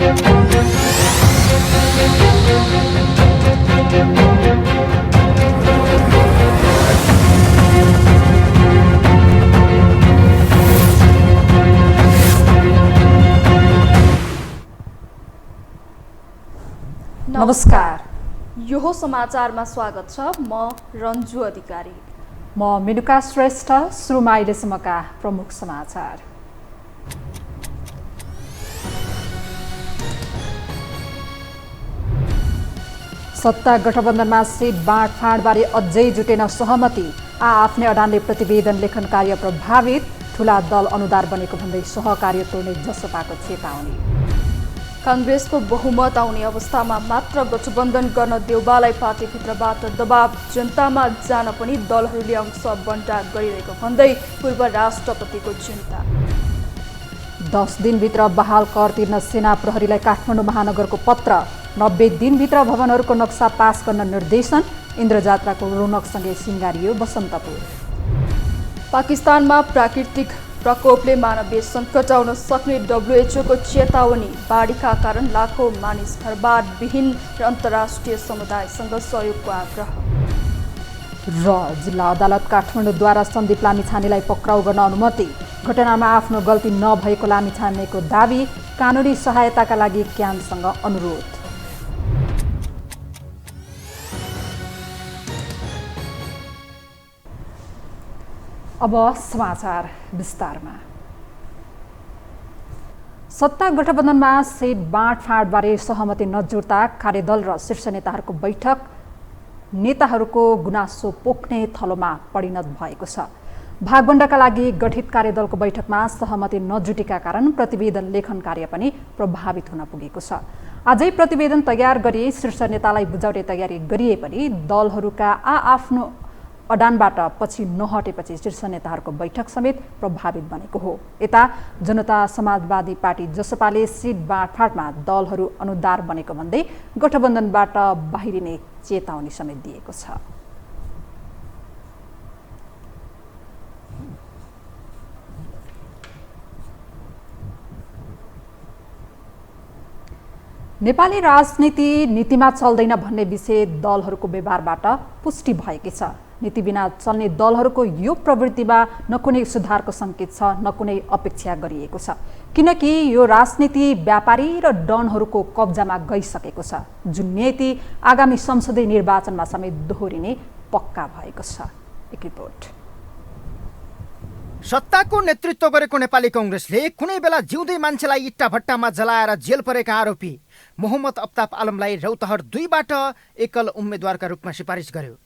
नमस्कार, यो समाचारमा स्वागत छ। म रन्जु अधिकारी। म मेनुका श्रेष्ठ। सुरुमा अहिलेसम्मका प्रमुख समाचार। सत्ता गठबन्धनमा सिट बाँडफाँडबारे अझै जुटेन सहमति। आफ्नै अडानले प्रतिवेदन लेखन कार्य प्रभावित। ठूला दल अनुदार बनेको भन्दै सहकार्य तोड्ने जसपाको चेतावनी। कांग्रेसको बहुमत आउने अवस्थामा मात्र गठबन्धन गर्न देउबालाई पार्टीभित्रबाट दबाव। जनतामा जान पनि दलहरूले अंश बन्टा गरिरहेको भन्दै पूर्व राष्ट्रपतिको चिन्ता। 10 दिनभित्र बहाल कर तिर्न सेना प्रहरीलाई काठमाडौँ महानगरको पत्र। 90 दिनभित्र भवनहरूको नक्सा पास गर्न निर्देशन। इन्द्रजात्राको रौनकसँगै सिंगारियो बसन्तपुर। पाकिस्तानमा प्राकृतिक प्रकोपले मानवीय सङ्कट आउन सक्ने WHO को चेतावनी। बाढीका कारण लाखौं मानिस घरबार विहीन र अन्तर्राष्ट्रिय समुदायसँग सहयोगको आग्रह। र जिल्ला अदालत काठमाडौँद्वारा सन्दीप लामिछानेलाई पक्राउ गर्न अनुमति। घटनामा आफ्नो गल्ती नभएको लामिछानेको दाबी। कानुनी सहायताका लागि क्यानसँग अनुरोध। अब समाचार विस्तारमा। सत्ता गठबन्धनमा सिट बाँडफाँडबारे सहमति नजुट्दा कार्यदल र शीर्ष नेताहरूको बैठक नेताहरूको गुनासो पोख्ने थलोमा परिणत भएको छ। भागवण्डाका लागि गठित कार्यदलको बैठकमा सहमति नजुटेका कारण प्रतिवेदन लेखन कार्य पनि प्रभावित हुन पुगेको छ। आजै प्रतिवेदन तयार गरी शीर्ष नेतालाई बुझाउने तयारी गरिए पनि दलहरूका आफ्नो अडानबाट पछि नहटेपछि शीर्ष नेताहरूको बैठक समेत प्रभावित बनेको हो। यता जनता समाजवादी पार्टी जसपाले सिट बाँडफाँडमा दलहरू अनुदार बनेको भन्दै गठबन्धनबाट बाहिरिने चेतावनी समेत दिएको छ। नेपाली राजनीति नीतिमा चल्दैन भन्ने विषय दलहरूको व्यवहारबाट पुष्टि भएकी छ। नीति बिना चल्ने दलहरूको यो प्रवृत्तिमा न कुनै सुधारको सङ्केत छ न कुनै अपेक्षा गरिएको छ, किनकि यो राजनीति व्यापारी र डनहरूको कब्जामा गइसकेको छ, जुन नीति आगामी संसदीय निर्वाचनमा समेत दोहोरिने पक्का भएको छ। एक रिपोर्ट। सत्ताको नेतृत्व गरेको नेपाली कांग्रेसले कुनै बेला जिउँदै मान्छेलाई इट्टा भट्टामा जलाएर जेल परेका आरोपी मोहम्मद अफ्ताब आलमलाई रौतहट 2बाट एकल उम्मेद्वारका रूपमा सिफारिस गर्यो।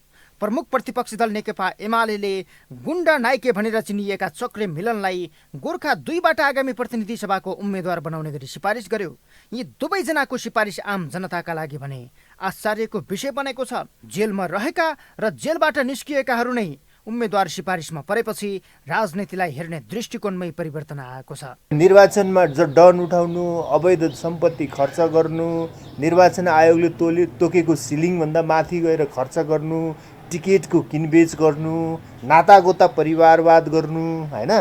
प्रमुख प्रतिपक्षी दल नेकपा एमाले गुण्डा नाइके भनेर चिनिएका चक्रे मिलनलाई गोर्खा 2बाट आगामी प्रतिनिधि सभाको उम्मेद्वार बनाउने गरी सिफारिस गर्यो। यी दुवैजनाको सिफारिस आम जनताका लागि भने आश्चर्यको विषय बनेको छ। जेलमा रहेका र जेलबाट निस्किएकाहरू नै उम्मेद्वार सिफारिसमा परेपछि राजनीतिलाई हेर्ने दृष्टिकोणमै परिवर्तन आएको छ। निर्वाचनमा डन उठाउनु, अवैध सम्पत्ति खर्च गर्नु, निर्वाचन आयोगले तोकेको सिलिङभन्दा माथि गएर खर्च गर्नु, टिकटको किनबेच गर्नु, नातागोता परिवारवाद गर्नु, हैन,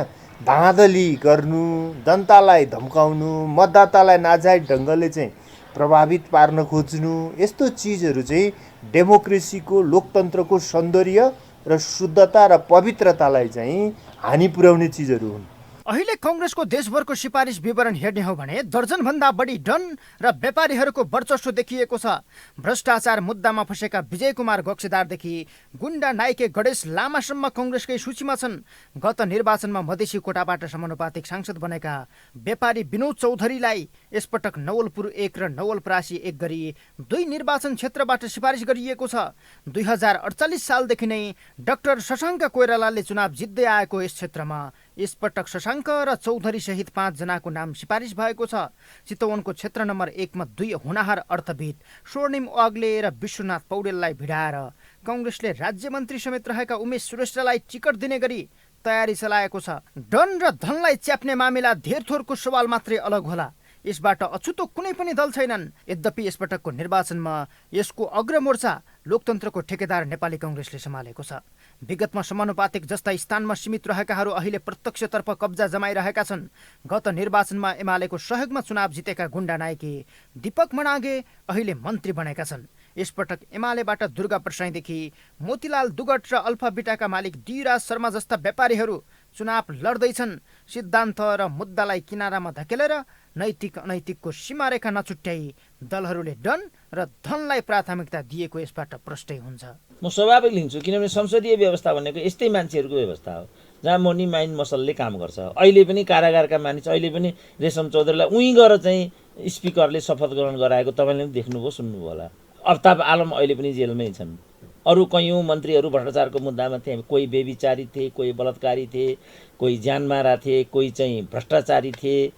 धाँधली गर्नु, जनतालाई धम्काउनु, मतदातालाई नाजायज ढङ्गले चाहिँ प्रभावित पार्न खोज्नु, यस्तो चिजहरू चाहिँ डेमोक्रेसीको लोकतन्त्रको सौन्दर्य र शुद्धता र पवित्रतालाई चाहिँ हानि पुर्याउने चिजहरू हुन्। अहिले कांग्रेसको देशभरको सिफारिस विवरण हेर्ने हो भने दर्जनभन्दा बढी डन र व्यापारीहरूको वर्चस्व देखिएको छ। भ्रष्टाचार मुद्दामा फँसेका विजय कुमार गक्सेदारदेखि गुण्डा नाइके गणेश लामासम्म कांग्रेसकै सूचीमा छन्। गत निर्वाचनमा मधेसी कोटाबाट समानुपातिक सांसद बनेका व्यापारी विनोद चौधरीलाई यसपटक नवलपुर 1 र नवलपरासी 1 गरी 2 निर्वाचन क्षेत्रबाट सिफारिस गरिएको छ। 2048 सालदेखि नै डाक्टर शशाङ्क कोइरालाले चुनाव जित्दै आएको यस क्षेत्रमा यसपटक शशाङ्क र चौधरी सहित 5 जनाको नाम सिफारिस भएको छ। चितवनको क्षेत्र नम्बर 1 मा 2 हुनाहार अर्थविद स्वर्णिम वाग्ले र विश्वनाथ पौडेललाई भिडाएर कांग्रेसले राज्य मन्त्री समेत रहेका उमेश श्रेष्ठलाई टिकट दिने गरी तयारी चलाएको छ। डन र धनलाई च्याप्ने मामिला धेर थोरको सवाल मात्रै अलग होला, यसबाट अछुतो कुनै पनि दल छैनन्। यद्यपि यसपटकको निर्वाचनमा यसको अग्रमोर्चा लोकतन्त्रको ठेकेदार नेपाली कांग्रेसले सम्हालेको छ। विगतमा समानुपातिक जस्ता स्थानमा सीमित रहेकाहरू अहिले प्रत्यक्षतर्फ कब्जा जमाइरहेका छन्। गत निर्वाचनमा एमालेको सहयोगमा चुनाव जितेका गुण्डा नायके दीपक मनागे अहिले मन्त्री बनेका छन्। यसपटक एमालेबाट दुर्गा प्रसाईदेखि मोतीलाल दुगट र अल्फा बिटाका मालिक दिराज शर्मा जस्ता व्यापारीहरू चुनाव लड्दैछन्। सिद्धान्त र मुद्दालाई किनारामा धकेलेर नैतिक अनैतिकको सीमारेखा नछुट्याई दलहरूले डन र धनलाई प्राथमिकता दिएको यसबाट प्रष्टै हुन्छ। म स्वाभाविक लिन्छु, किनभने संसदीय व्यवस्था भनेको यस्तै मान्छेहरूको व्यवस्था हो जहाँ मनी माइन्ड मसलले काम गर्छ। अहिले पनि कारागारका मानिस, अहिले पनि रेशम चौधरीलाई उहीँ गएर चाहिँ स्पिकरले शपथ ग्रहण गराएको तपाईँले पनि देख्नुभयो, सुन्नुभयो होला। अफ्ताब आलम अहिले पनि जेलमै छन्। अरू कैयौँ मन्त्रीहरू भ्रष्टाचारको मुद्दामा थिए। कोही बेविचारी थिए, कोही बलात्कारी थिए, कोही ज्यानमारा थिए, कोही चाहिँ भ्रष्टाचारी थिए,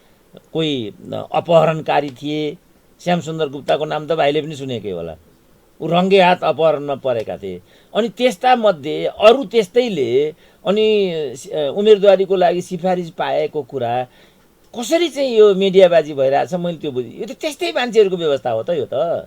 कोही अपहरणकारी थिए। श्यामसुन्दर गुप्ताको नाम त भाइले पनि सुनेकै होला। ऊ रङ्गे हात अपहरणमा परेका थिए। अनि त्यस्ता मध्ये अरू त्यस्तैले अनि उम्मेदवारीको लागि सिफारिस पाएको कुरा कसरी चाहिँ यो मिडियाबाजी भइरहेछ मैले त्यो बुझेँ। यो त त्यस्तै मान्छेहरूको व्यवस्था हो त। यो त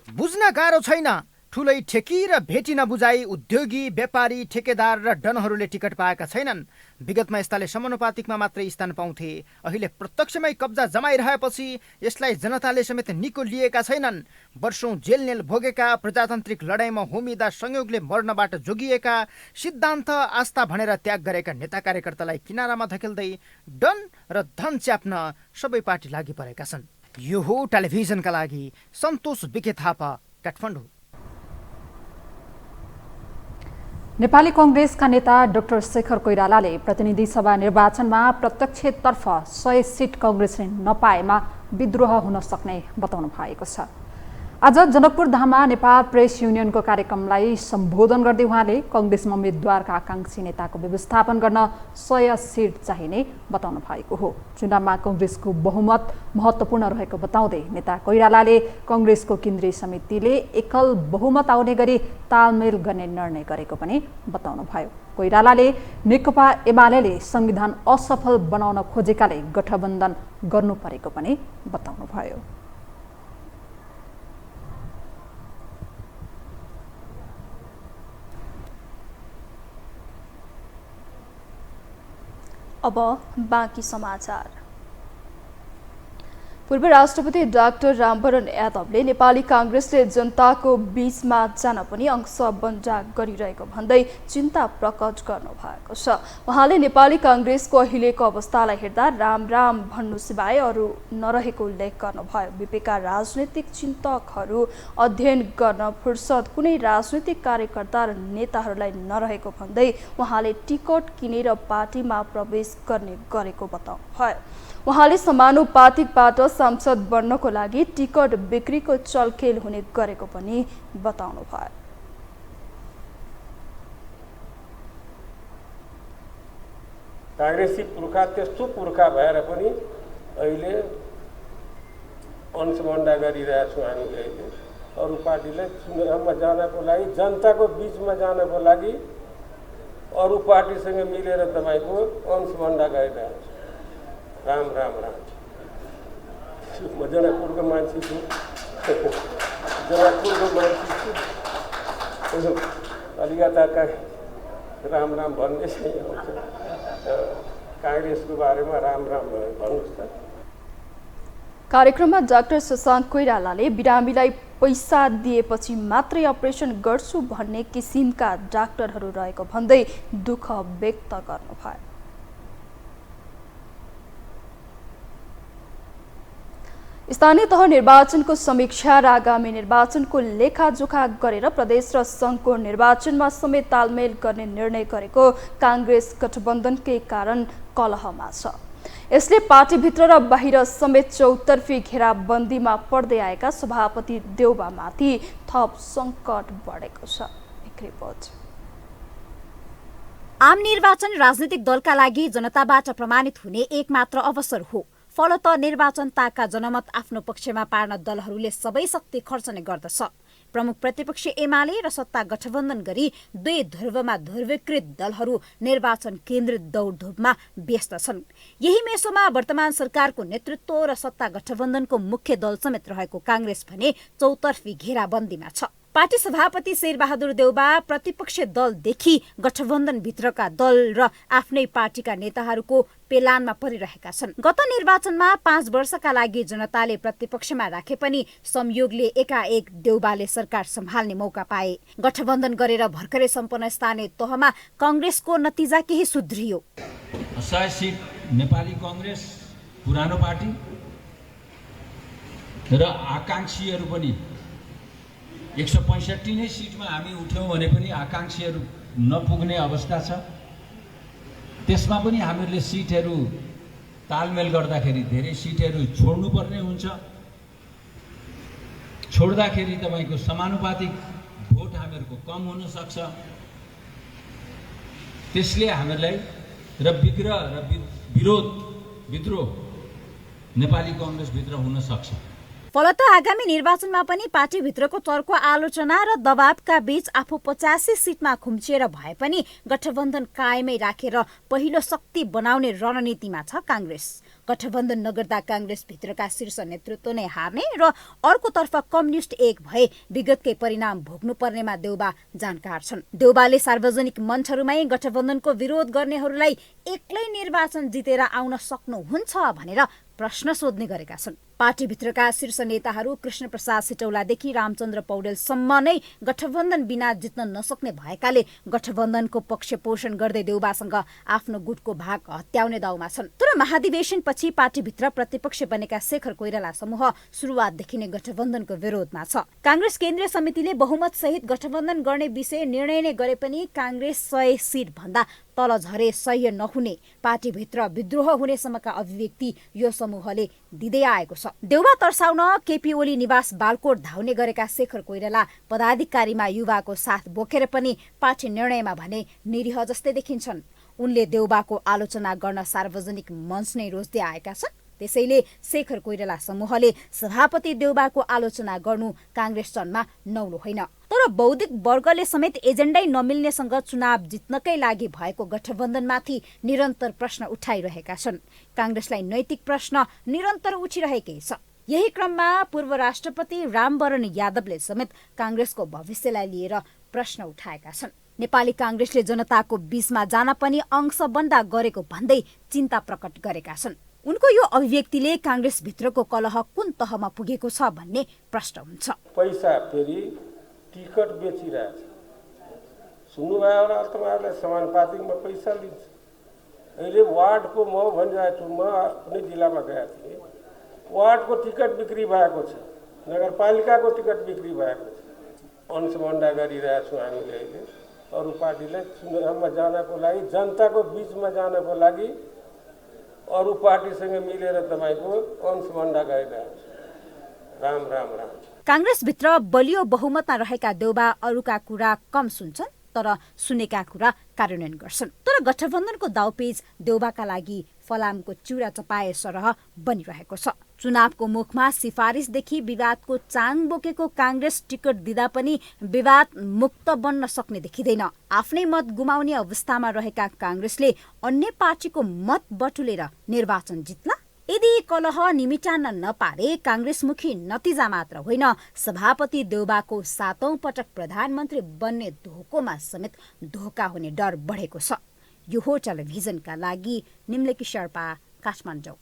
बुझ्न गाह्रो छैन। ठुलै ठेकी र भेटी नबुझाई उद्योगी, व्यापारी, ठेकेदार र डनहरूले टिकट पाएका छैनन्। विगतमा यस्ताले समानुपातिकमा मात्रै स्थान पाउँथे। अहिले प्रत्यक्षमै कब्जा जमाइरहेपछि यसलाई जनताले समेत निको लिएका छैनन्। वर्षौं जेलनेल भोगेका, प्रजातान्त्रिक लडाइँमा होमिँदा संयोगले मर्नबाट जोगिएका, सिद्धान्त आस्था भनेर त्याग गरेका नेता कार्यकर्तालाई किनारामा धकेल्दै डन र धन च्याप्न सबै पार्टी लागि परेका छन्। यो हो टेलिभिजनका लागि सन्तोष बिके थापा, काठमाडौँ। नेपाली कांग्रेसका नेता डाक्टर शेखर कोइरालाले प्रतिनिधि सभा निर्वाचनमा प्रत्यक्षतर्फ 100 सिट कांग्रेसले नपाएमा विद्रोह हुन सक्ने बताउनु भएको छ। आज जनकपुर धाममा नेपाल प्रेस युनियनको कार्यक्रमलाई सम्बोधन गर्दै उहाँले कांग्रेसमा उम्मेद्वारका आकांक्षी नेताको व्यवस्थापन गर्न 100 सिट चाहिने बताउनु भएको हो। चुनावमा कांग्रेसको बहुमत महत्त्वपूर्ण रहेको बताउँदै नेता कोइरालाले कांग्रेसको केन्द्रीय समितिले एकल बहुमत आउने गरी तालमेल गर्ने निर्णय गरेको पनि बताउनु भयो। कोइरालाले नेकपा एमाले संविधान असफल बनाउन खोजेकाले गठबन्धन गर्नु परेको पनि बताउनु भयो। अब बाँकी समाचार। पूर्व राष्ट्रपति डाक्टर रामवरण यादवले नेपाली कांग्रेसले जनताको बीचमा जान पनि अंशबन्जा गरिरहेको भन्दै चिन्ता प्रकट गर्नु भएको छ। उहाँले नेपाली कांग्रेसको अहिलेको अवस्थालाई हेर्दा राम राम भन्नु सिवाय अरू नरहेको उल्लेख गर्नुभयो। बीपीका राजनीतिक चिन्तकहरू अध्ययन गर्न फुर्सद कुनै राजनीतिक कार्यकर्ता र नेताहरूलाई नरहेको भन्दै उहाँले टिकट किनेर पार्टीमा प्रवेश गर्ने गरेको बताउनुभयो। उहाँले समानुपातिकबाट सांसद बन्नको लागि टिकट बिक्रीको चलखेल हुने गरेको पनि बताउनु भयो। कांग्रेसी पुर्खा त्यस्तो पुर्खा भएर पनि अहिले अंशमण्डा गरिरहेछौँ हामीले। अहिले अरू पार्टीलाई चुनावमा जानको लागि, जनताको बिचमा जानको लागि अरू पार्टीसँग मिलेर तपाईँको अंशमण्डा गरिरहेछ। राम राम राम। म जनकपुरको मान्छे छु, जनकपुरको मान्छे छु। अलिकता राम राम भन्ने चाहिँ आउँछ। कांग्रेसको बारेमा राम राम भन्नुहोस् त। कार्यक्रममा डाक्टर शशाङ्क कोइरालाले बिरामीलाई पैसा दिएपछि मात्रै अपरेसन गर्छु भन्ने किसिमका डाक्टरहरू रहेको भन्दै दुःख व्यक्त गर्नुभयो। स्थानीय तह निर्वाचनको समीक्षा र आगामी निर्वाचनको लेखाजोखा गरेर प्रदेश र संघको निर्वाचनमा समेत तालमेल गर्ने निर्णय गरेको कांग्रेस गठबन्धनकै कारण कलहमा छ। यसले पार्टीभित्र र बाहिर समेत चौतर्फी घेराबन्दीमा पर्दै आएका सभापति देउबामाथि थप सङ्कट बढेको छ। एक रिपोर्ट। आम निर्वाचन राजनीतिक दलका लागि जनताबाट प्रमाणित हुने एकमात्र अवसर हो। फलत निर्वाचनताका जनमत आफ्नो पक्षमा पार्न दलहरूले सबै शक्ति खर्चने गर्दछ। प्रमुख प्रतिपक्ष एमाले र सत्ता गठबन्धन गरी दुई ध्रुवमा ध्रुवीकृत दलहरू निर्वाचन केन्द्रित दौडधुपमा व्यस्त छन्। यही मेसोमा वर्तमान सरकारको नेतृत्व र सत्ता गठबन्धनको मुख्य दल समेत रहेको कांग्रेस भने चौतर्फी घेराबन्दीमा छ। पार्टी सभापति शेरबहादुर देउबा प्रतिपक्षी दलदेखि गठबन्धनभित्रका दल र आफ्नै पार्टीका नेताहरूको पेलानमा परिरहेका छन्। गत निर्वाचनमा 5 वर्षका लागि जनताले प्रतिपक्षमा राखे पनि संयोगले एकाएक देउबाले सरकार सम्हाल्ने मौका पाए। गठबन्धन गरेर भर्खरै सम्पन्न स्थानीय तहमा कांग्रेसको नतिजा केही सुध्रियो। 100 सिट नेपाली कांग्रेस पुरानो पार्टी र आकांक्षीहरू पनि 165 नै सिटमा हामी उठ्यौँ भने पनि आकांक्षीहरू नपुग्ने अवस्था छ। त्यसमा पनि हामीहरूले सिटहरू तालमेल गर्दाखेरि धेरै सिटहरू छोड्नुपर्ने हुन्छ। छोड्दाखेरि तपाईँको समानुपातिक भोट हामीहरूको कम हुन सक्छ। त्यसले हामीलाई विग्रह र विद्रोह नेपाली कांग्रेसभित्र हुन सक्छ। फलत आगामी निर्वाचनमा पनि पार्टीभित्रको चर्को आलोचना र दबावका बीच आफू 85 सिटमा खुम्चिएर भए पनि गठबन्धन कायमै राखेर पहिलो शक्ति बनाउने रणनीतिमा छ कांग्रेस। गठबन्धन नगर्दा कांग्रेसभित्रका शीर्ष नेतृत्व नै हार्ने र अर्कोतर्फ कम्युनिस्ट एक भए विगतकै परिणाम भोग्नु पर्नेमा देउबा जानकार छन्। देउबाले सार्वजनिक मञ्चहरूमै गठबन्धनको विरोध गर्नेहरूलाई एक्लै निर्वाचन जितेर आउन सक्नुहुन्छ भनेर प्रश्न सोध्ने गरेका छन्। पार्टीभित्रका शीर्ष नेताहरू कृष्णप्रसाद सिटौलादेखि रामचन्द्र पौडेलसम्म नै गठबन्धन बिना जित्न नसक्ने भएकाले गठबन्धनको पक्ष पोषण गर्दै देउबासँग आफ्नो गुटको भाग हत्याउने दाउमा छन्। तर महाधिवेशनपछि पार्टीभित्र प्रतिपक्ष बनेका शेखर कोइराला समूह सुरुवातदेखि नै गठबन्धनको विरोधमा छ। कांग्रेस केन्द्रीय समितिले बहुमत सहित गठबन्धन गर्ने विषय निर्णय नै गरे पनि कांग्रेस 100 सिट भन्दा तल झरे सह्य नहुने, पार्टीभित्र विद्रोह हुनेसम्मका अभिव्यक्ति यो समूहले दिँदै आएको छ। देउबा तर्साउन केपी ओली निवास बालकोट धाउने गरेका शेखर कोइराला पदाधिकारीमा युवाको साथ बोकेर पनि पार्टी निर्णयमा भने निरीह जस्तै देखिन्छन्। उनले देउबाको आलोचना गर्न सार्वजनिक मञ्च नै रोज्दै आएका छन्। त्यसैले शेखर कोइराला समूहले सभापति देउबाको आलोचना गर्नु कांग्रेस जनमा नौलो होइन। तर बौद्धिक वर्गले समेत एजेन्डै नमिल्नेसँग चुनाव जित्नकै लागि भएको गठबन्धनमाथि निरन्तर प्रश्न उठाइरहेका छन्। कांग्रेसलाई नैतिक प्रश्न निरन्तर उठिरहेकै छ। यही क्रममा पूर्व राष्ट्रपति रामवरण यादवले समेत कांग्रेसको भविष्यलाई लिएर प्रश्न उठाएका छन्। नेपाली कांग्रेसले जनताको बीचमा जान पनि अंश बन्दा गरेको भन्दै चिन्ता प्रकट गरेका छन्। उनको यो अभिव्यक्तिले कांग्रेसभित्रको कलह कुन तहमा पुगेको छ भन्ने प्रश्न हुन्छ। पैसा फेरि टिकट बेचिरहेछ। सुन्नुभयो होला तपाईँहरूलाई समानुपातिकमा पैसा लिन्छ। अहिले वार्डको म भनिरहेको छु, म आफ्नै जिल्लामा गएको थिएँ। वार्डको टिकट बिक्री भएको छ, नगरपालिकाको टिकट बिक्री भएको छ। अंशबन्दा गरिरहेको छौँ हामीले। अहिले अरू पार्टीलाई चुनावमा जानको लागि, जनताको बिचमा जानको लागि अरू पार्टीसँग मिलेर तपाईँको अंशबन्दा गरिरहेको छ। राम राम राम। कांग्रेसभित्र बलियो बहुमतमा रहेका देउबा अरूका कुरा कम सुन्छन् तर सुनेका कुरा कार्यान्वयन गर्छन्। तर गठबन्धनको दाउपेच देउबाका लागि फलामको चिउरा चपाए सरह बनिरहेको छ। चुनावको मुखमा सिफारिसदेखि विवादको चाङ बोकेको कांग्रेस टिकट दिँदा पनि विवाद मुक्त बन्न सक्ने देखिँदैन। आफ्नै मत गुमाउने अवस्थामा रहेका कांग्रेसले अन्य पार्टीको मत बटुलेर निर्वाचन जित्ला। यदि कलह निमिटान्न नपारे कांग्रेसमुखी नतिजा मात्र होइन, सभापति देउबाको 7औं पटक प्रधानमन्त्री बन्ने धोकोमा समेत धोका हुने डर बढेको छ। यो हो टेलिभिजनका लागि निम्लेकी शेर्पा, काठमाडौँ।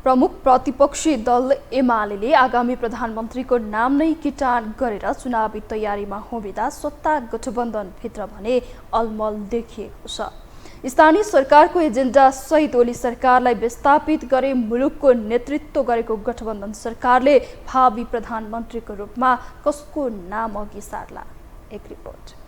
प्रमुख प्रतिपक्षी दल एमाले आगामी प्रधानमन्त्रीको नाम नै किटान गरेर चुनावी तयारीमा होमिँदा सत्ता गठबन्धनभित्र भने अलमल देखिएको छ। स्थानीय सरकारको एजेन्डा सहित ओली सरकारलाई विस्थापित गरे मुलुकको नेतृत्व गरेको गठबन्धन सरकारले भावी प्रधानमन्त्रीको रूपमा कसको नाम अघि सार्ला? एक रिपोर्ट।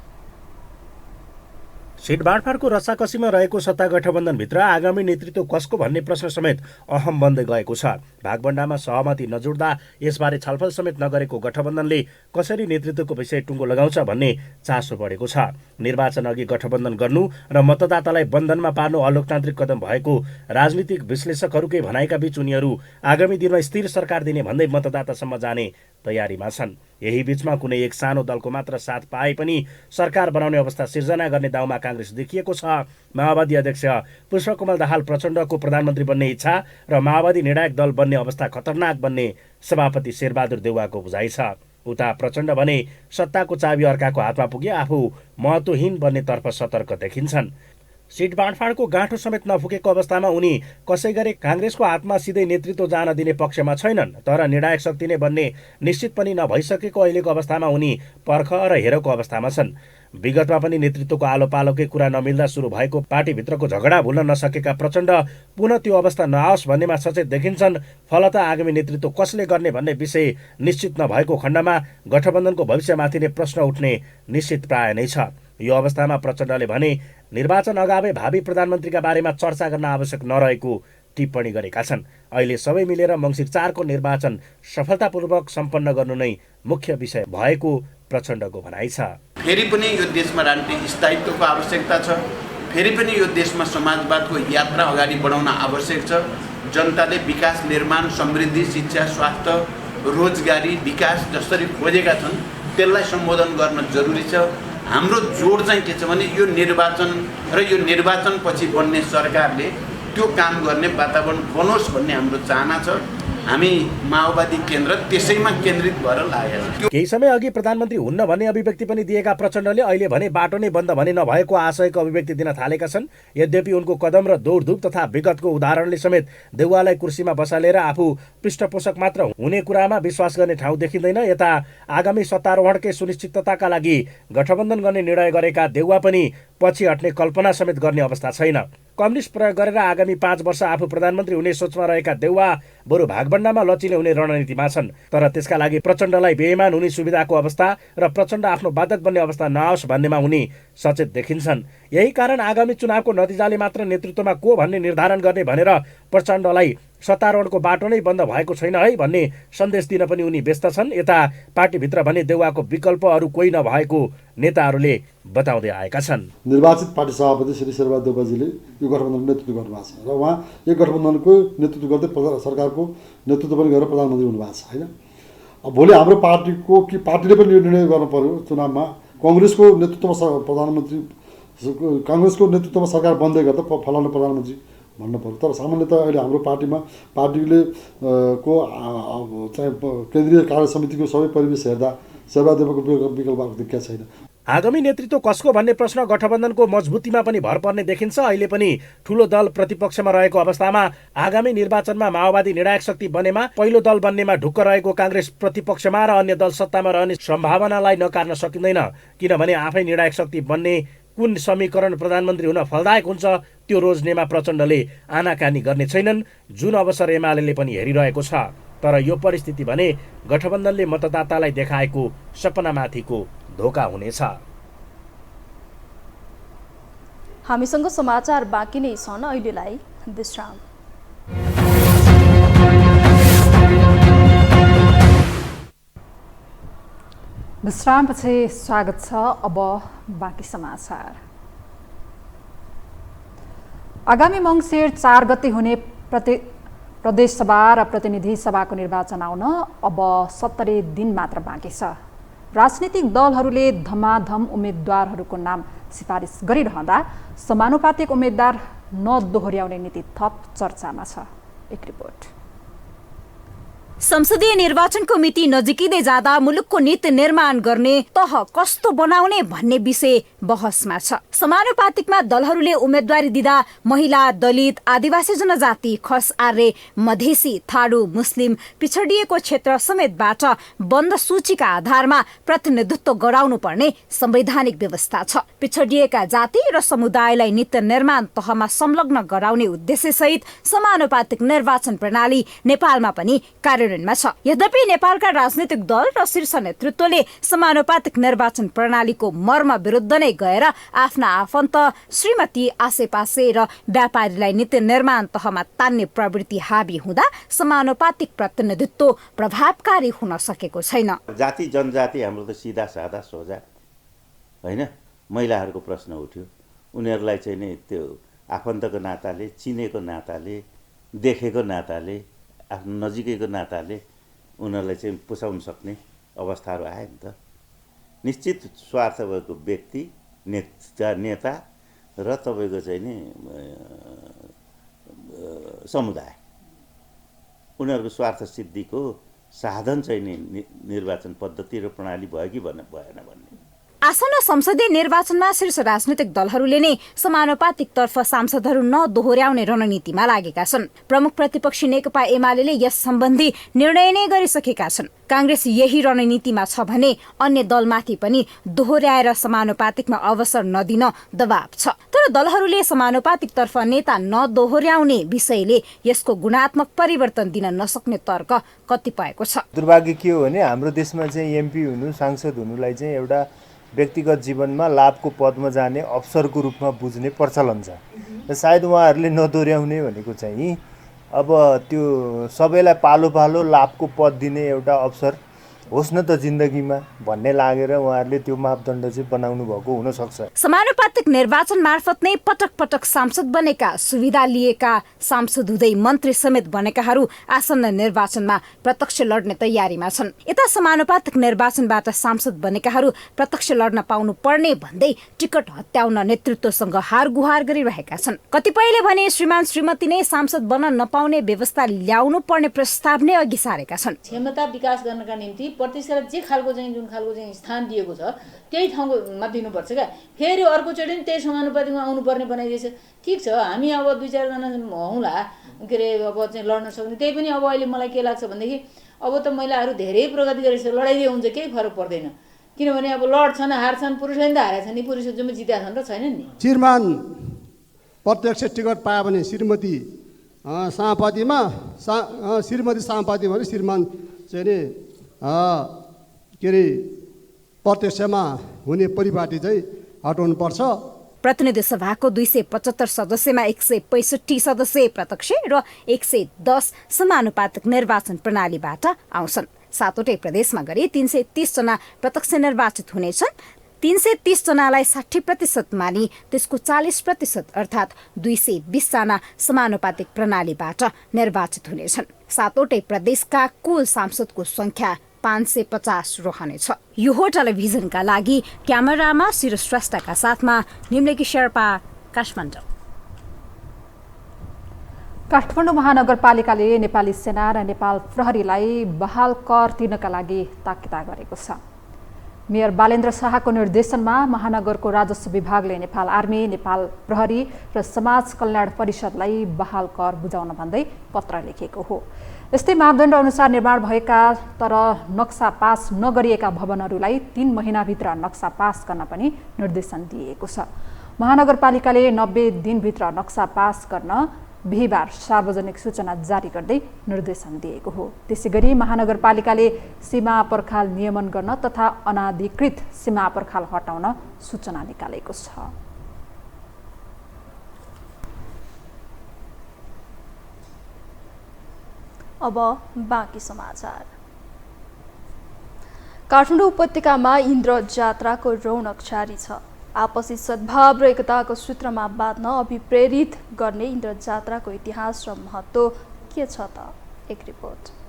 सीट बाँडफाँडको रसाकसीमा रहेको सत्ता गठबन्धनभित्र आगामी नेतृत्व कसको भन्ने प्रश्न समेत अहम बन्दै गएको छ। भागबण्डामा सहमति नजुड्दा यसबारे छलफल समेत नगरेको गठबन्धनले कसरी नेतृत्वको विषय टुङ्गो लगाउँछ भन्ने चासो बढेको छ। निर्वाचन अघि गठबन्धन गर्नु र मतदातालाई बन्धनमा पार्नु अलोकतान्त्रिक कदम भएको राजनीतिक विश्लेषकहरूकै भनाइका बीच उनीहरू आगामी दिनमा स्थिर सरकार दिने भन्दै मतदातासम्म जाने तयारीमा छन्। यही बीचमा कुनै एक सानो दलको मात्र साथ पाए पनि सरकार बनाउने अवस्था सिर्जना गर्ने दाउमा काङ्ग्रेस देखिएको छ। माओवादी अध्यक्ष पुष्पकमल दाहाल प्रचण्डको प्रधानमन्त्री बन्ने इच्छा र माओवादी निर्णायक दल बन्ने अवस्था खतरनाक बन्ने सभापति शेरबहादुर देउवाको बुझाइ छ। उता प्रचण्ड भने सत्ताको चाबी अर्काको हातमा पुगे आफू महत्त्वहीन बन्नेतर्फ सतर्क देखिन्छन्। सिट बाँडफाँडको गाँठो समेत नफुकेको अवस्थामा उनी कसै गरी काङ्ग्रेसको हातमा सिधै नेतृत्व जान दिने पक्षमा छैनन्। तर निर्णायक शक्ति नै बन्ने निश्चित पनि नभइसकेको अहिलेको अवस्थामा उनी पर्ख र हेरको अवस्थामा छन्। विगतमा पनि नेतृत्वको आलो पालोकै कुरा नमिल्दा सुरु भएको पार्टीभित्रको झगडा भुल्न नसकेका प्रचण्ड पुनः त्यो अवस्था नआओस् भन्नेमा सचेत देखिन्छन्। फलत आगामी नेतृत्व कसले गर्ने भन्ने विषय निश्चित नभएको खण्डमा गठबन्धनको भविष्यमाथि नै प्रश्न उठ्ने निश्चित प्राय नै छ। यो अवस्थामा प्रचण्डले भने निर्वाचन अगावै भावी प्रधानमन्त्रीका बारेमा चर्चा गर्न आवश्यक नरहेको टिप्पणी गरेका छन्। अहिले सबै मिलेर मङ्सिर 4 को निर्वाचन सफलतापूर्वक सम्पन्न गर्नु नै मुख्य विषय भएको प्रचण्डको भनाइ छ। फेरि पनि यो देशमा राजनीतिक स्थायित्वको आवश्यकता छ। फेरि पनि यो देशमा समाजवादको यात्रा अगाडि बढाउन आवश्यक छ। जनताले विकास, निर्माण, समृद्धि, शिक्षा, स्वास्थ्य, रोजगारी, विकास जसरी खोजेका छन् त्यसलाई सम्बोधन गर्न जरुरी छ। हाम्रो जोड चाहिँ के छ भने यो निर्वाचन र यो निर्वाचनपछि बन्ने सरकारले त्यो काम गर्ने वातावरण बनोस् भन्ने हाम्रो चाहना छ। हामी माओवादी केन्द्र त्यसैमा केन्द्रित भएर लागेका छौँ। केही समय अघि प्रधानमन्त्री हुन्न भन्ने अभिव्यक्ति पनि दिएका प्रचण्डले अहिले भने बाटो नै बन्द भने नभएको आशयको अभिव्यक्ति दिन थालेका छन्। यद्यपि उनको कदम र दौडधुप तथा विगतको उदाहरणले समेत देउवालाई कुर्सीमा बसालेर आफू पृष्ठपोषक मात्र हुने कुरामा विश्वास गर्ने ठाउँ देखिँदैन। यता आगामी सत्तारोहणकै सुनिश्चितताका लागि गठबन्धन गर्ने निर्णय गरेका देउवा पनि पछि हट्ने कल्पना समेत गर्ने अवस्था छैन। कम्युनिस्ट प्रयोग गरेर आगामी 5 वर्ष आफू प्रधानमन्त्री हुने सोचमा रहेका देउवा बरु भागभण्डामा लचिले हुने रणनीतिमा छन्। तर त्यसका लागि प्रचण्डलाई बेइमान हुने सुविधाको अवस्था र प्रचण्ड आफ्नो बाधक बन्ने अवस्था नआओस् भन्नेमा उनी सचेत देखिन्छन्। यही कारण आगामी चुनावको नतिजाले मात्र नेतृत्वमा को भन्ने निर्धारण गर्ने भनेर प्रचण्डलाई सत्तारोहणको बाटो नै बन्द भएको छैन है भन्ने सन्देश दिन पनि उनी व्यस्त छन्। यता पार्टीभित्र भने देउवाको विकल्प अरू कोही नभएको नेताहरूले बताउँदै आएका छन्। निर्वाचित पार्टी सभापति श्री शेरबहादुर देउवाजीले यो गठबन्धनको नेतृत्व गर्नुभएको छ र उहाँ यो गठबन्धनको नेतृत्व गर्दै सरकारको नेतृत्व पनि गरेर प्रधानमन्त्री हुनुभएको छ होइन। अब भोलि हाम्रो पार्टीको कि पार्टीले पनि यो निर्णय गर्नु पर्यो चुनावमा काङ्ग्रेसको नेतृत्वमा प्रधानमन्त्री काङ्ग्रेसको नेतृत्वमा सरकार बन्दै गर्दा फलानु प्रधानमन्त्री भन्नु पर्यो। तर सामान्यतः अहिले हाम्रो पार्टीमा पार्टीले को चाहिँ केन्द्रीय कार्य समितिको सबै परिवेश हेर्दा शेरबहादुरको विकल्प देखिया छैन। आगामी नेतृत्व कसको भन्ने प्रश्न गठबन्धनको मजबुतीमा पनि भर पर्ने देखिन्छ। अहिले पनि ठूलो दल प्रतिपक्षमा रहेको अवस्थामा आगामी निर्वाचनमा माओवादी निर्णायक शक्ति बनेमा पहिलो दल बन्नेमा ढुक्क रहेको काङ्ग्रेस प्रतिपक्षमा र अन्य दल सत्तामा रहने सम्भावनालाई नकार्न सकिँदैन। किनभने आफै निर्णायक शक्ति बन्ने कुन समीकरण प्रधानमन्त्री हुन फलदायक हुन्छ त्यो रोज्नेमा प्रचण्डले आनाकानी गर्ने छैनन्, जुन अवसर एमाले पनि हेरिरहेको छ। तर यो परिस्थिति भने गठबन्धनले मतदातालाई देखाएको सपनामाथिको धोका हुनेछ। हामीसँग समाचार बाँकी नै छन्, अहिलेलाई विश्राम। विश्रामपछि स्वागत छ। अब बाँकी समाचार। आगामी मङ्सिर 4 गते हुने प्रदेश सभा र प्रतिनिधि सभाको निर्वाचन आउन अब 70 दिन मात्र बाँकी छ। राजनीतिक दलहरूले धमाधम उम्मेद्वारहरूको नाम सिफारिस गरिरहँदा समानुपातिक उम्मेद्वार नदोहोर्याउने नीति थप चर्चामा छ। एक रिपोर्ट। संसदीय निर्वाचनको मिति नजिकिँदै जाँदा मुलुकको नीति निर्माण गर्ने तह कस्तो बनाउने भन्ने विषय बहसमा छ। समानुपातिकमा दलहरूले उम्मेदवारी दिँदा महिला, दलित, आदिवासी जनजाति, खस, आर्य, मधेसी, थारू, मुस्लिम, पिछडिएको क्षेत्र समेतबाट बन्द सूचीका आधारमा प्रतिनिधित्व गराउनु पर्ने संवैधानिक व्यवस्था छ। पिछडिएका जाति र समुदायलाई नीति निर्माण तहमा संलग्न गराउने उद्देश्यसहित समानुपातिक निर्वाचन प्रणाली नेपालमा पनि कार्यान्वयनमा छ। यद्यपि नेपालका राजनीतिक दल र शीर्ष नेतृत्वले समानुपातिक निर्वाचन प्रणालीको मर्म विरुद्ध नै गएर आफ्ना आफन्त, श्रीमती, आसेपासे र व्यापारीलाई नीति निर्माण तहमा तान्ने प्रवृत्ति हाबी हुँदा समानुपातिक प्रतिनिधित्व प्रभावकारी हुन सकेको छैन। जाति जनजाति हाम्रो त सिधा सादा सोझा होइन। महिलाहरूको प्रश्न उठ्यो, उनीहरूलाई चाहिँ नि त्यो आफन्तको नाताले, चिनेको नाताले, देखेको नाताले, आफ्नो नजिकैको नाताले उनीहरूलाई चाहिँ पुसाउन सक्ने अवस्थाहरू आयो नि त। निश्चित स्वार्थ भएको व्यक्ति नेता र तपाईँको चाहिँ नि समुदाय उनीहरूको स्वार्थ सिद्धिको साधन चाहिँ नि निर्वाचन पद्धति र प्रणाली भयो कि भएन भन्ने। आसन्न संसदीय निर्वाचनमा शीर्ष राजनैतिक दलहरूले नै समानुपातिकतर्फ सांसदहरू नदोहोर्याउने रणनीतिमा लागेका छन्। प्रमुख प्रतिपक्षी नेकपा एमाले यस सम्बन्धी निर्णय नै गरिसकेका छन्। कांग्रेस यही रणनीतिमा छ भने अन्य दलमाथि पनि दोहोर्याएर समानुपातिकमा अवसर नदिन दबाव छ। तर दलहरूले समानुपातिकतर्फ नेता नदोहोर्याउने विषयले यसको गुणात्मक परिवर्तन दिन नसक्ने तर्क कतिपयको छ। दुर्भाग्य के हो भने हाम्रो देशमा चाहिँ एमपी हुनु, सांसद हुनुलाई चाहिँ एउटा व्यक्तिगत जीवनमा लाभको पदमा जाने अवसरको रूपमा बुझ्ने प्रचलन छ। र सायद उहाँहरूले नदोहोर्याउने भनेको चाहिँ अब त्यो सबैलाई पालो पालो लाभको पद दिने एउटा अवसर होस् न त जिन्दगीमा भन्ने लागेर उहाँहरूले त्यो मापदण्ड चाहिँ बनाउनु भएको हुनसक्छ। समानुपातिक निर्वाचन मार्फत नै पटक पटक सांसद बनेका, सुविधा लिएका सांसद हुँदै मन्त्री समेत बनेकाहरू आसन्न निर्वाचनमा प्रत्यक्ष लड्ने तयारीमा छन्। यता समानुपातिक निर्वाचनबाट सांसद बनेकाहरू प्रत्यक्ष लड्न पाउनु पर्ने भन्दै टिकट हत्याउन नेतृत्वसँग हारगुहार गरिरहेका छन्। कतिपयले भने श्रीमान श्रीमती नै सांसद बन्न नपाउने व्यवस्था ल्याउनु पर्ने प्रस्ताव नै अघि सारेका छन्। क्षमता विकास गर्नका निम्ति प्रतिशत जे खालको चाहिँ जुन खालको चाहिँ स्थान दिएको छ त्यही ठाउँमा दिनुपर्छ क्या। फेरि अर्कोचोटि पनि त्यही समानुपातिकमा आउनुपर्ने बनाइदिएछ। ठिक छ, हामी अब 2-4 जना हौँला के अरे अब चाहिँ लड्न सक्ने। त्यही पनि अब अहिले मलाई के लाग्छ भनेदेखि अब त महिलाहरू धेरै प्रगति गरेछ, लडाइदिए हुन्छ, केही फरक पर्दैन। किनभने अब लड्छन् हार्छन्, पुरुषले त हारेको छ नि, पुरुष जम्मै जितेका छन् र छैनन् नि। श्रीमान प्रत्यक्ष टिकट पायो भने श्रीमती समानुपातिमा श्रीमती समानुपाति भने श्रीमान चाहिँ नि के अरे प्रत्यक्षमा हुने परिपाटी चाहिँ हटाउनुपर्छ। प्रतिनिधि सभाको 275 सदस्यमा 165 सदस्य प्रत्यक्ष र 110 समानुपातिक निर्वाचन प्रणालीबाट आउँछन्। 7वटै प्रदेशमा गरी 330 जना प्रत्यक्ष निर्वाचित हुनेछन्। 330 जनालाई 60% मानि त्यसको 40% अर्थात् 220 जना समानुपातिक प्रणालीबाट निर्वाचित हुनेछन्। 7वटै प्रदेशका कुल सांसदको संख्या 550 रहनेछ। यो हो टेलिभिजनका लागि क्यामेरामा शिर श्रेष्ठका साथमा निम्लेकी शेर्पा, काठमाडौँ। काठमाडौँ महानगरपालिकाले नेपाली सेना र नेपाल प्रहरीलाई बहाल कर तिर्नका लागि ताकिदा गरेको छ। मेयर बालेन्द्र शाहको निर्देशनमा महानगरको राजस्व विभागले नेपाल आर्मी, नेपाल प्रहरी र समाज कल्याण परिषदलाई बहाल कर बुझाउन भन्दै पत्र लेखेको हो। यस्तै मापदण्ड अनुसार निर्माण भएका तर नक्सा पास नगरिएका भवनहरूलाई 3 महिनाभित्र नक्सा पास गर्न पनि निर्देशन दिएको छ। महानगरपालिकाले 90 दिनभित्र नक्सा पास गर्न बिहिबार सार्वजनिक सूचना जारी गर्दै निर्देशन दिएको हो। त्यसैगरी महानगरपालिकाले सीमा पर्खाल नियमन गर्न तथा अनाधिकृत सीमा पर्खाल हटाउन सूचना निकालेको छ। अब बाँकी समाचार। काठमाडौँ उपत्यकामा इन्द्र जात्राको रौनक जारी छ। आपसी सद्भाव र एकताको सूत्रमा बाँध्न अभिप्रेरित गर्ने इन्द्र जात्राको इतिहास र महत्त्व के छ त? एक रिपोर्ट।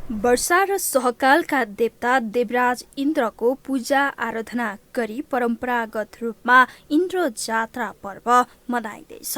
वर्षा र सहकालका देवता देवराज इन्द्रको पूजा आराधना गरी परम्परागत रूपमा इन्द्र जात्रा पर्व मनाइँदैछ,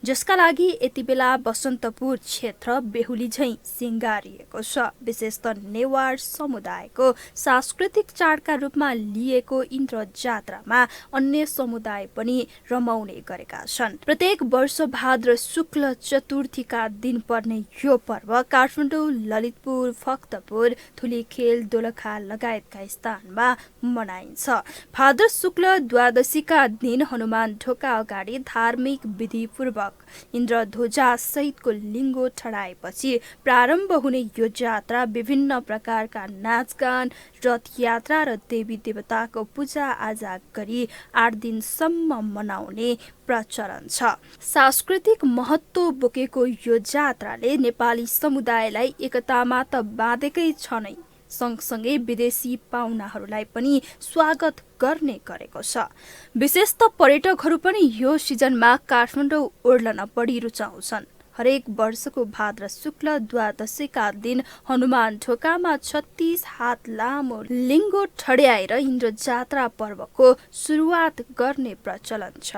जसका लागि यति बेला बसन्तपुर क्षेत्र बेहुली झैं सिंगारिएको छ। विशेष त नेवार समुदायको सांस्कृतिक चाडका रूपमा लिएको इन्द्र जात्रामा अन्य समुदाय पनि रमाउने गरेका छन्। प्रत्येक वर्ष भाद्र शुक्ल चतुर्थीका दिन पर्ने यो पर्व काठमाडौँ, ललितपुर, भक्तपुर, धुलीखेल, दोलखा लगायतका स्थानमा मनाइन्छ। भाद्र शुक्ल द्वादशीका दिन हनुमान ढोका अगाडि धार्मिक विधिपूर्वक इन्द्र ध्वजा सहितको लिङ्गो चढाएपछि प्रारम्भ हुने यो जात्रा विभिन्न प्रकारका नाचगान, रथ यात्रा र देवी देवताको पूजा आजा गरी 8 दिनसम्म मनाउने प्रचलन छ। सांस्कृतिक महत्त्व बोकेको यो जात्राले नेपाली समुदायलाई एकतामा त बाँधेकै छ नै, सँगसँगै विदेशी पाहुनाहरूलाई पनि स्वागत गर्ने गरेको छ। विशेष त पर्यटकहरू पनि यो सिजनमा काठमाडौँ ओर्लन बढी रुचाउँछन्। हरेक वर्षको भाद्र शुक्ल द्वादशीका दिन हनुमान ढोकामा 36 हात लामो लिङ्गो ठड्याएर इन्द्र जात्रा पर्वको सुरुवात गर्ने प्रचलन छ।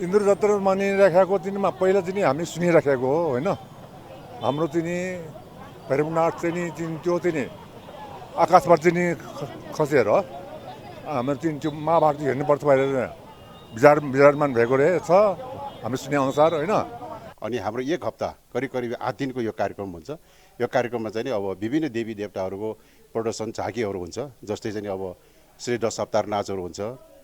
इन्द्र जात्रा मानिराखेको तिनीमा पहिला चाहिँ हामी सुनिराखेको हो होइन। हाम्रो चाहिँ भैरवनाथ चाहिँ त्यो चाहिँ आकाशबाट चाहिँ खसेर हाम्रो चाहिँ त्यो महाभारत हेर्नुपर्छ भनेर विराजमान भएको रहेछ हामी सुने अनुसार होइन। अनि हाम्रो एक हप्ता करिब 8 दिनको यो कार्यक्रम हुन्छ। यो कार्यक्रममा चाहिँ अब विभिन्न देवी देवताहरूको प्रदर्शन झाँकीहरू हुन्छ। जस्तै चाहिँ अब श्री 10 अवतार नाचहरू हुन्छ,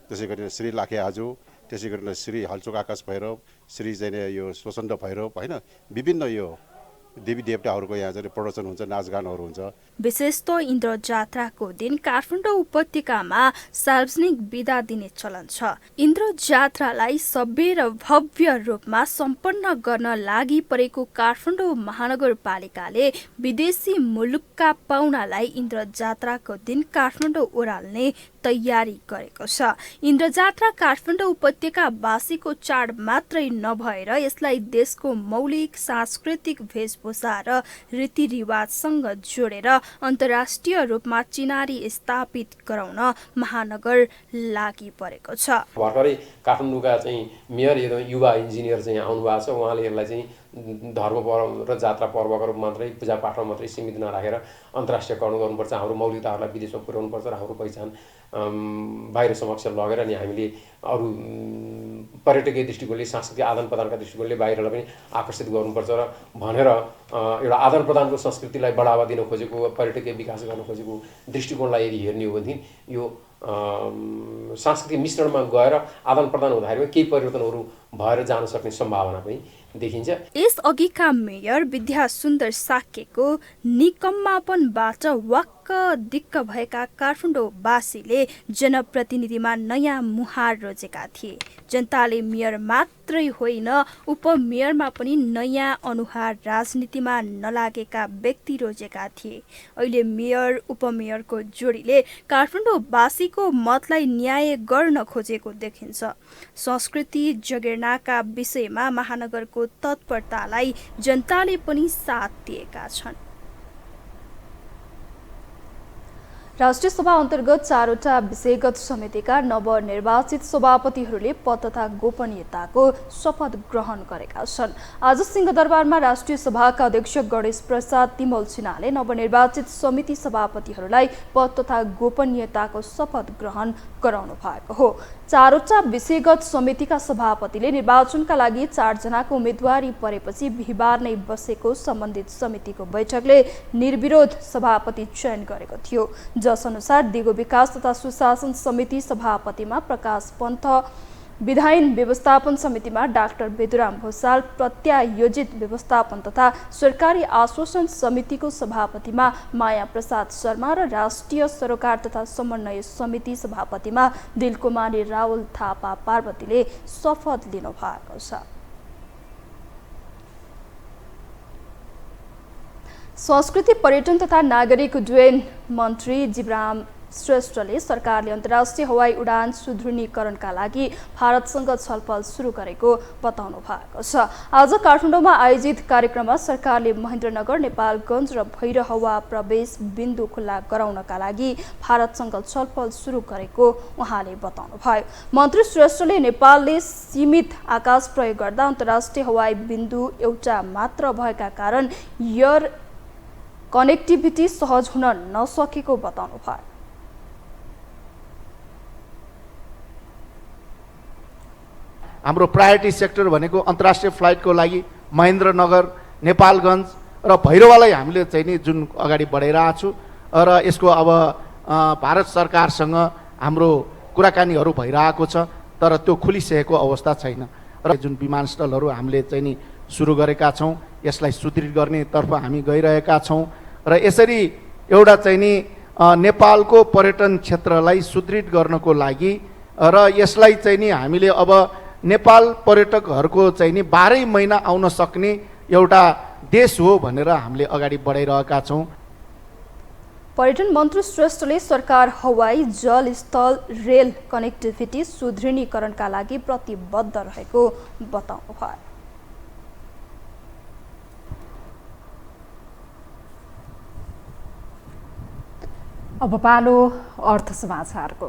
त्यसै गरी श्री लाखे आजु, त्यसै गरी श्री हलचोक आकाश भैरव, श्री चाहिँ यो स्वसन्द भैरव होइन। विभिन्न यो देवी देवताहरूको यहाँ चाहिँ प्रदर्शन हुन्छ, नाचगानहरू हुन्छ। विशेषतः इन्द्र जात्राको दिन काठमाडौँ उपत्यकामा सार्वजनिक बिदा दिने चलन छ। इन्द्र जात्रालाई सभ्य र भव्य रूपमा सम्पन्न गर्न लागि परेको काठमाडौँ महानगरपालिकाले विदेशी मुलुकका पाहुनालाई इन्द्र जात्राको दिन काठमाडौँ ओह्राल्ने तयारी गरेको छ। इन्द्र जात्रा काठमाडौँ उपत्यकावासीको चाड मात्रै नभएर यसलाई देशको मौलिक सांस्कृतिक वेशभूषा र रीतिरिवाजसँग जोडेर अन्तर्राष्ट्रिय रूपमा चिनारी स्थापित गराउन महानगर लागि परेको छ। भर्खरै काठमाडौँका चाहिँ मेयर युवा इन्जिनियर चाहिँ आउनु भएको छ। उहाँले यसलाई चाहिँ धर्म पर्व र जात्रा पर्वको रूपमा मात्रै पूजापाठमा मात्रै सीमित नराखेर अन्तर्राष्ट्रियकरण गर्नुपर्छ, हाम्रो मौलिकताहरूलाई विदेशमा पुर्याउनुपर्छ र हाम्रो पहिचान बाहिर समक्ष लगेर अनि हामीले अरू पर्यटकीय दृष्टिकोणले सांस्कृतिक आदान प्रदानका दृष्टिकोणले बाहिरलाई पनि आकर्षित गर्नुपर्छ र भनेर एउटा आदान प्रदानको संस्कृतिलाई बढावा दिन खोजेको, पर्यटकीय विकास गर्न खोजेको दृष्टिकोणलाई यदि हेर्ने हो भनेदेखि यो सांस्कृतिक मिश्रणमा गएर आदान प्रदान हुँदाखेरि केही परिवर्तनहरू भएर जान सक्ने सम्भावना पनि देखिन्छ। यस अघिका मेयर विद्या सुन्दर साक्यको निकम्मापनबाट वाक्क दिक्क भएका काठमाडौँवासीले जनप्रतिनिधिमा नयाँ मुहार रोजेका थिए। जनताले मेयर मात्रै होइन उपमेयरमा पनि नयाँ अनुहार राजनीतिमा नलागेका व्यक्ति रोजेका थिए। अहिले मेयर उपमेयरको जोडीले काठमाडौँवासीको मतलाई न्याय गर्न खोजेको देखिन्छ। संस्कृति जगेर्नाका विषयमा महानगरको तत्परतालाई जनताले पनि साथ दिएका छन्। राष्ट्रिय सभा अन्तर्गत 4वटा विषयगत समितिका नवनिर्वाचित सभापतिहरूले पद तथा गोपनीयताको शपथ ग्रहण गरेका छन्। आज सिंहदरबारमा राष्ट्रिय सभाका अध्यक्ष गणेश प्रसाद तिमल सिन्हाले नवनिर्वाचित समिति सभापतिहरूलाई पद तथा गोपनीयताको शपथ ग्रहण गराउनु भएको हो। 4वटा विषयगत समितिका सभापतिले निर्वाचनका लागि 4 जनाको उम्मेदवारी परेपछि बिहिबार नै बसेको सम्बन्धित समितिको बैठकले निर्विरोध सभापति चयन गरेको थियो। जस अनुसार दिगो विकास तथा सुशासन समिति सभापतिमा प्रकाश पन्थ, विधायन व्यवस्थापन समितिमा डाक्टर बेदुराम भूषाल, प्रत्यायोजित व्यवस्थापन तथा सरकारी आश्वासन समितिको सभापतिमा माया प्रसाद शर्मा र राष्ट्रिय सरोकार तथा समन्वय समिति सभापतिमा दिलकुमारी रावल थापा पार्वतीले शपथ लिनु भएको छ। संस्कृति पर्यटन तथा नागरिक उड्डयन मन्त्री जीवराम श्रेष्ठले सरकारले अन्तर्राष्ट्रिय हवाई उडान सुदृढीकरणका लागि भारतसँग छलफल सुरु गरेको बताउनु भएको छ। आज काठमाडौँमा आयोजित कार्यक्रममा सरकारले महेन्द्रनगर, नेपालगञ्ज र भैरहवा प्रवेश बिन्दु खुल्ला गराउनका लागि भारतसँग छलफल सुरु गरेको उहाँले बताउनुभयो। मन्त्री श्रेष्ठले नेपालले सीमित आकाश प्रयोग गर्दा अन्तर्राष्ट्रिय हवाई बिन्दु एउटा मात्र भएका कारण एयर कनेक्टिभिटी सहज हुन नसकेको बताउनुभयो। हाम्रो प्रायोरिटी सेक्टर भनेको अन्तर्राष्ट्रिय फ्लाइटको लागि महेन्द्रनगर, नेपालगञ्ज र भैरवालाई हामीले चाहिँ नि जुन अगाडि बढाइरहेको छु र यसको अब भारत सरकारसँग हाम्रो कुराकानीहरू भइरहेको छ, तर त्यो खुलिसकेको अवस्था छैन र जुन विमानस्थलहरू हामीले चाहिँ नि सुरु गरेका छौँ यसलाई सुदृढ गर्नेतर्फ हामी गइरहेका छौँ र यसरी एउटा चाहिँ नि नेपालको पर्यटन क्षेत्रलाई सुदृढ गर्नको लागि र यसलाई चाहिँ नि हामीले अब नेपाल पर्यटकहरूको चाहिँ नि 12 महिना आउन सक्ने एउटा देश हो भनेर हामीले अगाडि बढाइरहेका छौँ। पर्यटन मन्त्री श्रेष्ठले सरकार हवाई, जल, स्थल, रेल कनेक्टिभिटी सुदृढीकरणका लागि प्रतिबद्ध रहेको बताउनुभयो। अब पालो अर्थ समाचारको।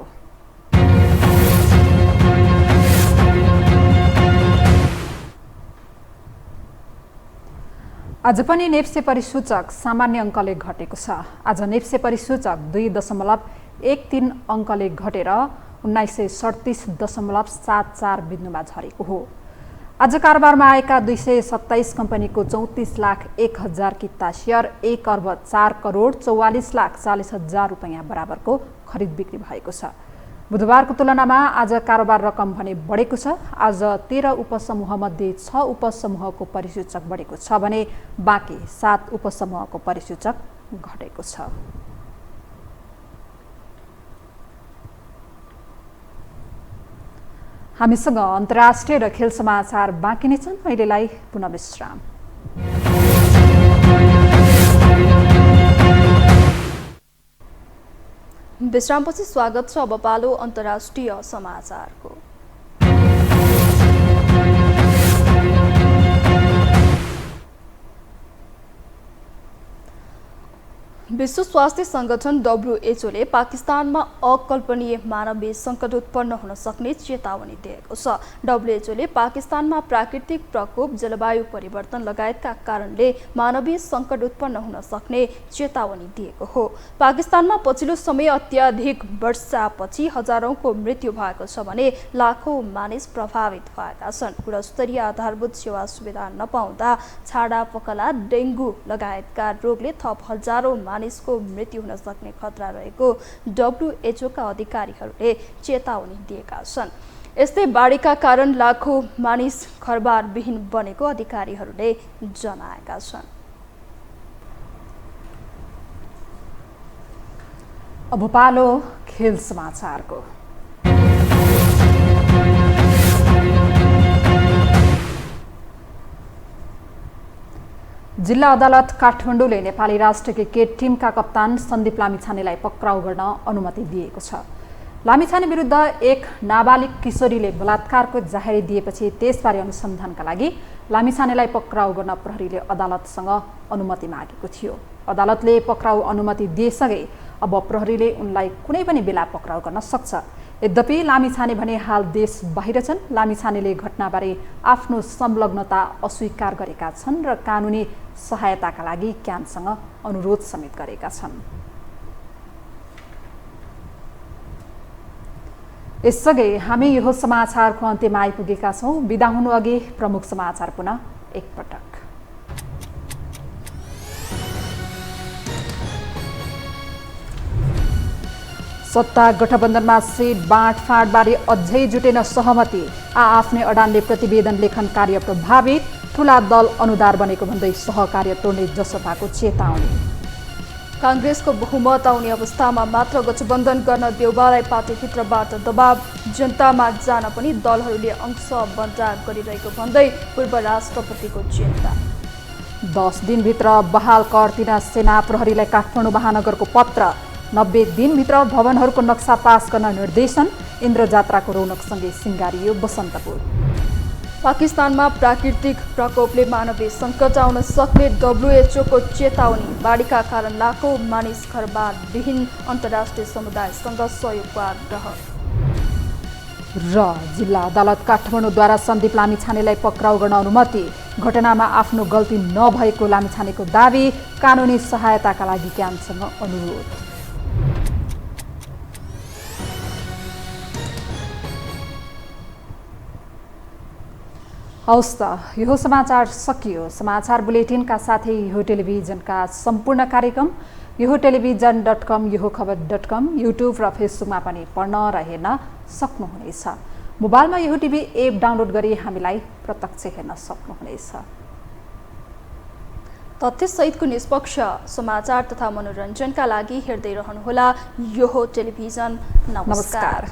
आज पनि नेप्से परिसूचक सामान्य अङ्कले घटेको छ। आज नेप्से परिसूचक 2.13 अङ्कले घटेर 1937.74 बिन्दुमा झरेको हो। आज कारोबारमा आएका 227 कम्पनीको 34,01,000 किता सेयर 1,04,44,40,000 रुपैयाँ बराबरको खरिद बिक्री भएको छ। बुधबारको तुलनामा आज कारोबार रकम भने बढेको छ। आज 13 उपसमूहमध्ये 6 उपसमूहको परिसूचक बढेको छ भने बाँकी 7 उपसमूहको परिसूचक घटेको छ। हामीसँग अन्तर्राष्ट्रिय र खेल समाचार बाँकी नै छन्। अहिलेलाई पुनः विश्राम। विश्रामपछि स्वागत छ। अब पालो अन्तर्राष्ट्रिय समाचारको। विश्व स्वास्थ्य संगठन WHO ले पाकिस्तानमा अकल्पनीय मानवीय सङ्कट उत्पन्न हुन सक्ने चेतावनी दिएको छ। WHO ले पाकिस्तानमा प्राकृतिक प्रकोप, जलवायु परिवर्तन लगायतका कारणले मानवीय सङ्कट उत्पन्न हुन सक्ने चेतावनी दिएको हो। पाकिस्तानमा पछिल्लो समय अत्याधिक वर्षापछि हजारौंको मृत्यु भएको छ भने लाखौं मानिस प्रभावित भएका छन्। गुणस्तरीय आधारभूत सेवा सुविधा नपाउँदा छाडा पखला, डेङ्गु लगायतका रोगले थप हजारौं मानिसको मृत्यु हुन सक्ने खतरा रहेको WHO का अधिकारीहरूले चेतावनी दिएका छन्। यस्तै बाढीका कारण लाखौं मानिस घरबारविहीन बनेको अधिकारीहरूले जनाएका छन्। अब पालो खेल समाचारको। जिल्ला अदालत काठमाडौँले नेपाली राष्ट्रिय क्रिकेट टिमका कप्तान सन्दीप लामिछानेलाई पक्राउ गर्न अनुमति दिएको छ। लामिछाने विरुद्ध एक नाबालिग किशोरीले बलात्कारको जाहेरी दिएपछि त्यसबारे अनुसन्धानका लागि लामिछानेलाई पक्राउ गर्न प्रहरीले अदालतसँग अनुमति मागेको थियो। अदालतले पक्राउ अनुमति दिएसँगै अब प्रहरीले उनलाई कुनै पनि बेला पक्राउ गर्न सक्छ। यद्यपि लामिछाने भने हाल देश बाहिर छन्। लामिछानेले घटनाबारे आफ्नो संलग्नता अस्वीकार गरेका छन् र कानुनी सहायताका लागि क्यानसँग अनुरोध समेत गरेका छन्। यसअघि हामी यो समाचारको अन्त्यमा आइपुगेका छौँ। बिदा हुनु अघि प्रमुख समाचार पुनः एकपटक। सत्ता गठबन्धनमा सिट बाँडफाँडबारे अझै जुटेन सहमति। आफ्नै अडानले प्रतिवेदन लेखन कार्य प्रभावित। ठूला दल अनुदार बनेको भन्दै सहकार्य तोड्ने जसपाको चेतावनी। कांग्रेसको बहुमत आउने अवस्थामा मात्र गठबन्धन गर्न देउबालाई पार्टीभित्रबाट दबाव। जनतामा जान पनि दलहरूले अंश बन्टार गरिरहेको भन्दै पूर्व राष्ट्रपतिको चिन्ता। 10 दिनभित्र बहाल कर दिन सेना प्रहरीलाई काठमाडौँ महानगरको पत्र। 90 दिनभित्र भवनहरूको नक्सा पास गर्न निर्देशन। इन्द्रजात्राको रौनकसँगै सिंगारियो बसन्तपुर। पाकिस्तानमा प्राकृतिक प्रकोपले मानवीय सङ्कट आउन सक्ने WHO को चेतावनी। बाढीका कारण लाखौं मानिस घरबारविहीन। अन्तर्राष्ट्रिय समुदायसँग सहयोगको आग्रह। र जिल्ला अदालत काठमाडौँद्वारा सन्दीप लामिछानेलाई पक्राउ गर्न अनुमति। घटनामा आफ्नो गल्ती नभएको लामिछानेको दावी। कानुनी सहायताका लागि क्यानसँग अनुरोध। हौस् त यो समाचार सकियो। समाचार बुलेटिनका साथै यो टेलिभिजनका सम्पूर्ण कार्यक्रम यो टेलिभिजन.com, यो खबर.com, युट्युब र फेसबुकमा पनि पढ्न र हेर्न सक्नुहुनेछ। मोबाइलमा यो टिभी एप डाउनलोड गरी हामीलाई प्रत्यक्ष हेर्न सक्नुहुनेछ। तथ्यसहितको निष्पक्ष समाचार तथा मनोरञ्जनका लागि हेर्दै रहनुहोला यो टेलिभिजन। नमस्कार।